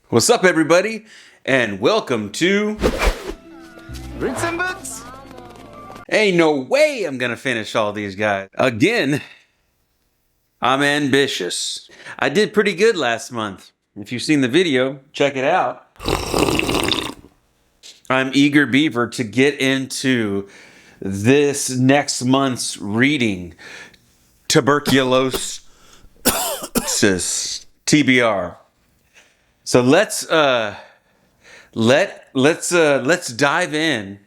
What's up, everybody, and welcome to Read some books. Ain't no way I'm gonna finish all these guys. Again, I'm ambitious. I did pretty good last month. If you've seen the video, check it out. I'm eager beaver to get into this next month's reading. Tuberculosis, TBR. So let's dive in,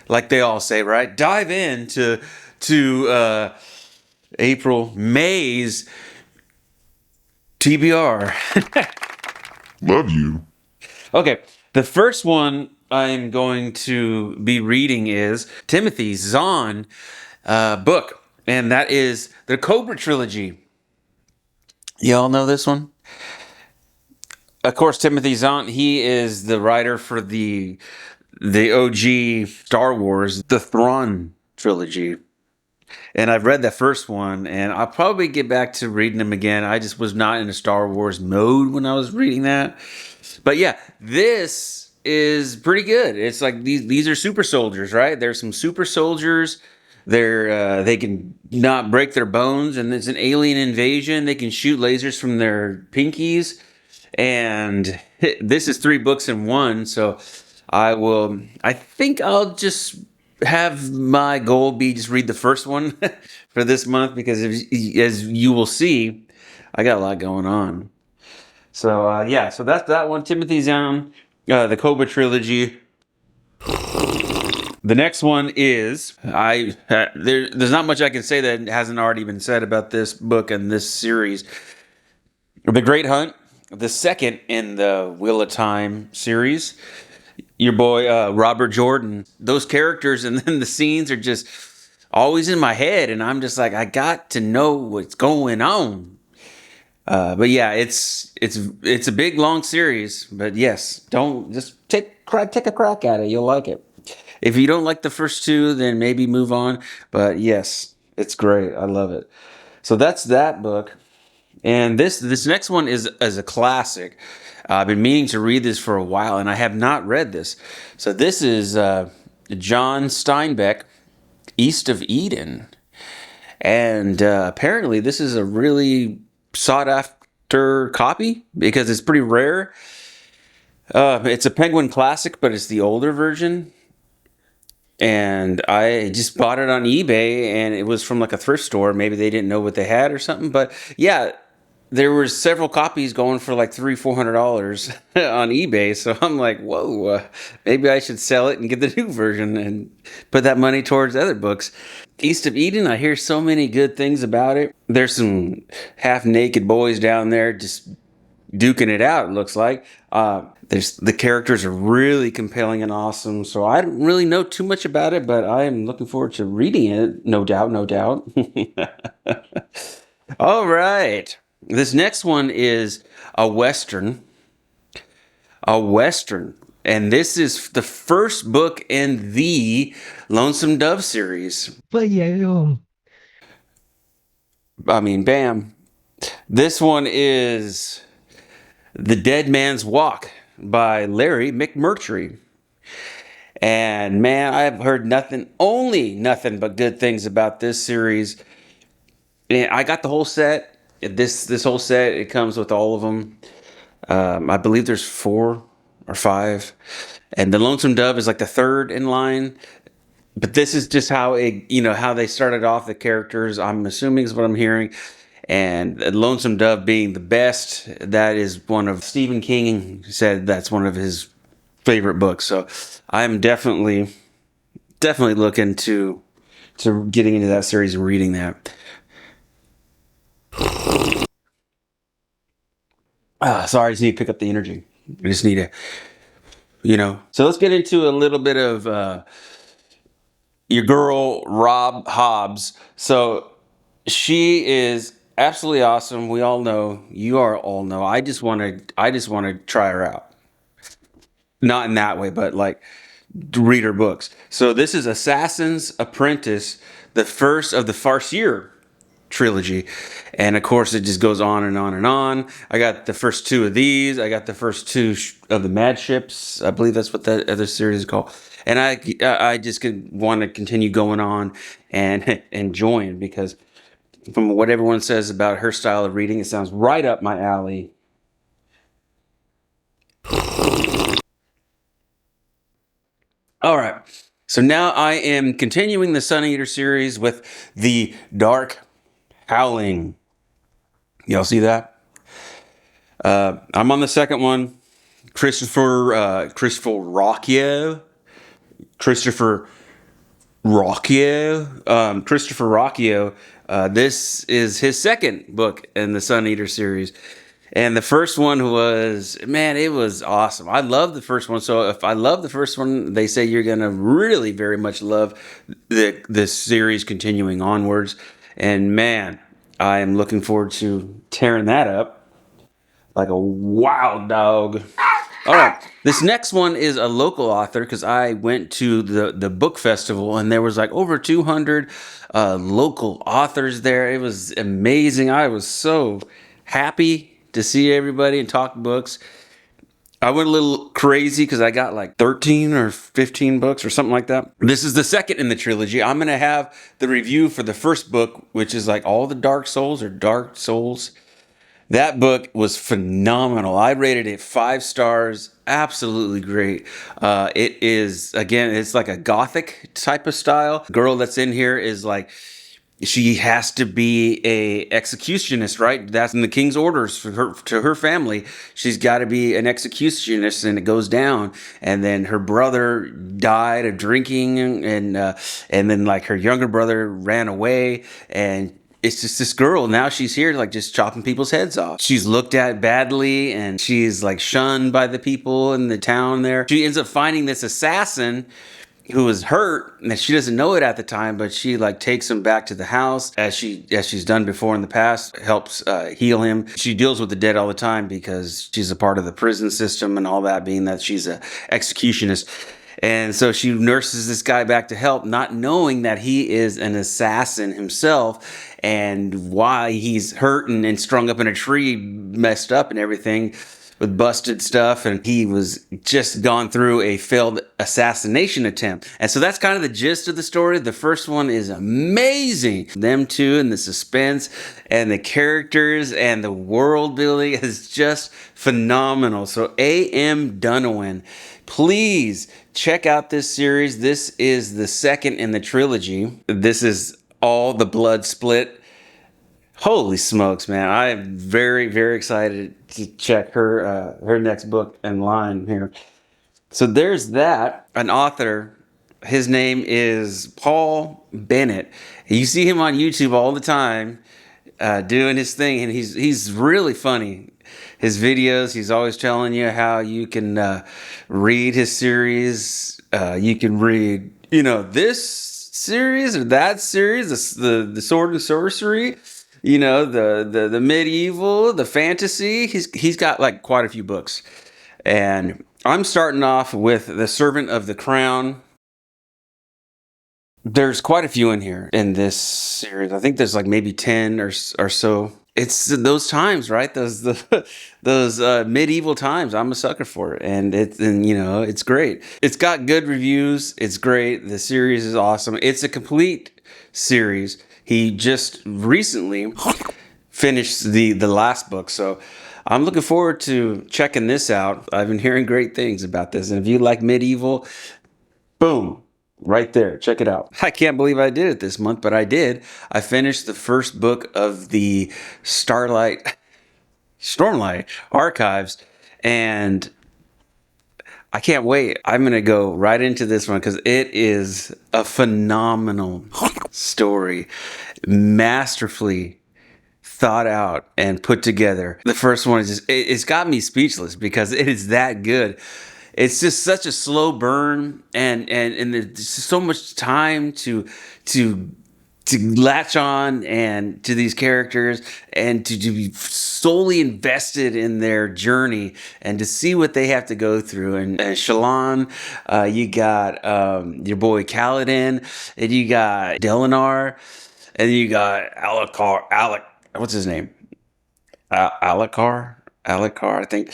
like they all say, right? Dive into May's TBR. Love you. Okay, the first one I'm going to be reading is Timothy Zahn book, and that is the Cobra trilogy. Y'all know this one? Of course, Timothy Zahn, he is the writer for the OG Star Wars, the Thrawn trilogy. And I've read that first one, and I'll probably get back to reading them again. I just was not in a Star Wars mode when I was reading that. But yeah, this is pretty good. It's like these are super soldiers, right? There's some super soldiers. They can not break their bones, and it's an alien invasion. They can shoot lasers from their pinkies. And this is 3 books in one, so I think I'll just have my goal be just read the first one for this month, because as you will see, I got a lot going on. So yeah, so that's that one, Timothy Zahn, the Cobra trilogy. The next one is there's not much I can say that hasn't already been said about this book and this series. The Great Hunt, the second in the Wheel of Time series. Your boy Robert Jordan. Those characters and then the scenes are just always in my head, and I'm just like, I got to know what's going on. But yeah, it's a big long series. But yes, don't just take a crack at it. You'll like it. If you don't like the first 2, then maybe move on. But yes, it's great. I love it. So that's that book. And this next one is a classic. I've been meaning to read this for a while, and I have not read this. So this is John Steinbeck, East of Eden. And apparently this is a really sought-after copy because it's pretty rare. It's a Penguin Classic, but it's the older version. And I just bought it on eBay, and it was from like a thrift store. Maybe they didn't know what they had or something. But yeah, there were several copies going for like $300-400 on eBay. So I'm like, whoa, maybe I should sell it and get the new version and put that money towards other books. East of Eden, I hear so many good things about it. There's some half-naked boys down there just duking it out, it looks like. The characters are really compelling and awesome, so I don't really know too much about it, but I am looking forward to reading it, no doubt. All right. This next one is a Western. And this is the first book in the Lonesome Dove series. I mean, bam. This one is The Dead Man's Walk by Larry McMurtry. And man, I've heard nothing but good things about this series. And I got the whole set. This whole set, it comes with all of them. I believe there's 4 or 5. And the Lonesome Dove is like the 3rd in line. But this is just how how they started off the characters, I'm assuming is what I'm hearing. And Lonesome Dove being the best, that is one of Stephen King said that's one of his favorite books. So I'm definitely looking to getting into that series and reading that. Sorry, I just need to pick up the energy. I just need to, So let's get into a little bit of your girl, Rob Hobbs. So she is absolutely awesome. We all know. You all know. I just want to try her out. Not in that way, but like read her books. So this is Assassin's Apprentice, the first of the Farseer trilogy. And of course, it just goes on and on and on. I got the first 2 of these. I got the first 2 of the Mad Ships. I believe that's what that other series is called. And I just want to continue going on and enjoying, because from what everyone says about her style of reading, it sounds right up my alley. All right. So now I am continuing the Sun Eater series with the Dark Howling. Y'all see that? I'm on the second one. Christopher Rocchio. This is his second book in the Sun Eater series. And the first one was, man, it was awesome. I love the first one. So if I love the first one, they say you're going to really very much love the series continuing onwards. And man, I am looking forward to tearing that up like a wild dog. All right. This next one is a local author, because I went to the book festival and there was like over 200 local authors there. It was amazing. I was so happy to see everybody and talk books. I went a little crazy because I got like 13 or 15 books or something like that. This is the second in the trilogy. I'm going to have the review for the first book, which is like All the Dark Souls or Dark Souls. That book was phenomenal. I rated it 5 stars. Absolutely great. It is, again, it's like a gothic type of style. The girl that's in here is like, she has to be a executionist, right? That's in the king's orders for her, to her family. She's got to be an executionist, and it goes down. And then her brother died of drinking, and then like her younger brother ran away, and it's just this girl. Now she's here like just chopping people's heads off. She's looked at badly, and she's like shunned by the people in the town there. She ends up finding this assassin who was hurt, and she doesn't know it at the time, but she like takes him back to the house, as she's done before in the past, helps heal him. She deals with the dead all the time because she's a part of the prison system and all that, being that she's a executionist. And so she nurses this guy back to health, not knowing that he is an assassin himself, and why he's hurt and strung up in a tree, messed up and everything, with busted stuff, and he was just gone through a failed assassination attempt. And so that's kind of the gist of the story. The first one is amazing. Them two, and the suspense and the characters and the world building is just phenomenal. So A.M. Dunaway, please check out this series. This is the second in the trilogy. This is All the Blood Split. Holy smokes, man. I am very, very excited to check her next book in line here. So there's that. An author, his name is Paul Bennett. You see him on YouTube all the time doing his thing, and he's really funny. His videos, he's always telling you how you can read his series. You can read, this series or that series, the Sword and Sorcery. The medieval, the fantasy. He's got like quite a few books. And I'm starting off with The Servant of the Crown. There's quite a few in here in this series. I think there's like maybe 10 or so. It's those times, right? Those medieval times. I'm a sucker for it, and it's great. It's got good reviews. It's great. The series is awesome. It's a complete series. He just recently finished the last book, so I'm looking forward to checking this out. I've been hearing great things about this, and if you like medieval, boom, right there, check it out. I can't believe I did it this month, but I did. I finished the first book of the Stormlight Archives, and I can't wait. I'm going to go right into this one because it is a phenomenal story, masterfully thought out and put together. The first one is just, it's got me speechless because it is that good. It's just such a slow burn, and there's so much time to latch on and to these characters, and to be solely invested in their journey and to see what they have to go through. And Shallan, you got your boy Kaladin, and you got Delinar. And you got Alec, what's his name? Alakar, I think.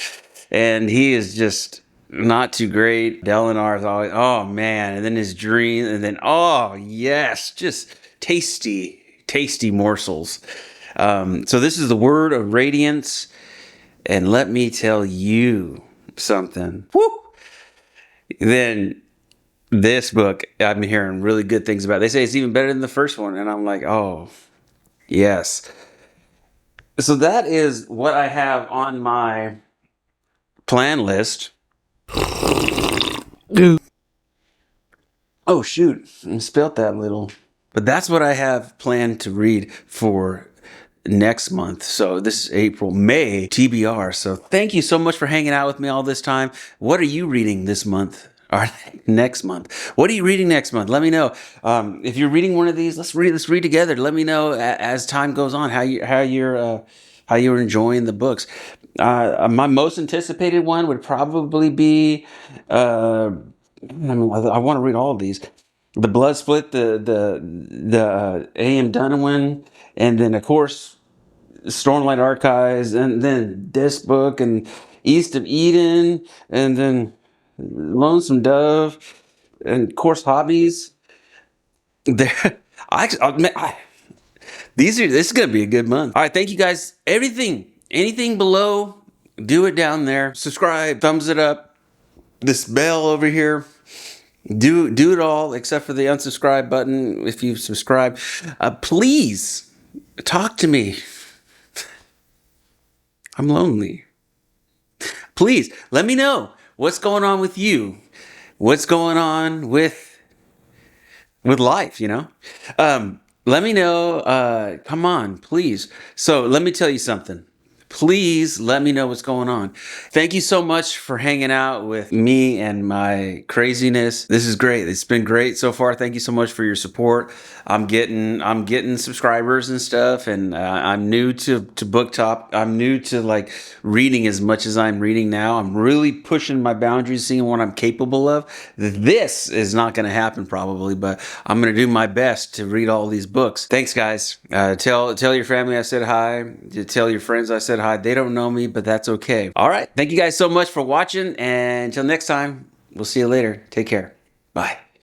And he is just not too great. Delinar is always, oh man. And then his dream, and then, oh yes, just tasty, tasty morsels. So this is the Word of Radiance. And let me tell you something. Woo! Then this book, I've been hearing really good things about. They say it's even better than the first one. And I'm like, oh, yes. So that is what I have on my plan list. Oh, shoot. I spelled that little. But that's what I have planned to read for next month. So this is April, May, TBR. So thank you so much for hanging out with me all this time. What are you reading this month? Or next month? What are you reading next month? Let me know. If you're reading one of these, let's read together. Let me know as time goes on how you're enjoying the books. My most anticipated one would probably be I want to read all of these. The Blood Split, the A.M. Dunaway, and then of course Stormlight Archives, and then this book, and East of Eden, and then Lonesome Dove, and of course Hobbies. There, this is gonna be a good month. All right, thank you guys. Anything below, do it down there. Subscribe, thumbs it up. This bell over here. Do it all except for the unsubscribe button. If you subscribe, please talk to me. I'm lonely. Please let me know what's going on with you. What's going on with life, Let me know. Come on, please. So let me tell you something. Please let me know what's going on. Thank you so much for hanging out with me and my craziness. This is great. It's been great so far. Thank you so much for your support. I'm getting subscribers and stuff, and I'm new to BookTok. I'm new to like reading as much as I'm reading now. I'm really pushing my boundaries, seeing what I'm capable of. This is not going to happen probably, but I'm going to do my best to read all these books. Thanks, guys. Tell your family I said hi. Tell your friends I said hi. They don't know me, but that's okay. All right. Thank you guys so much for watching. And until next time, we'll see you later. Take care. Bye.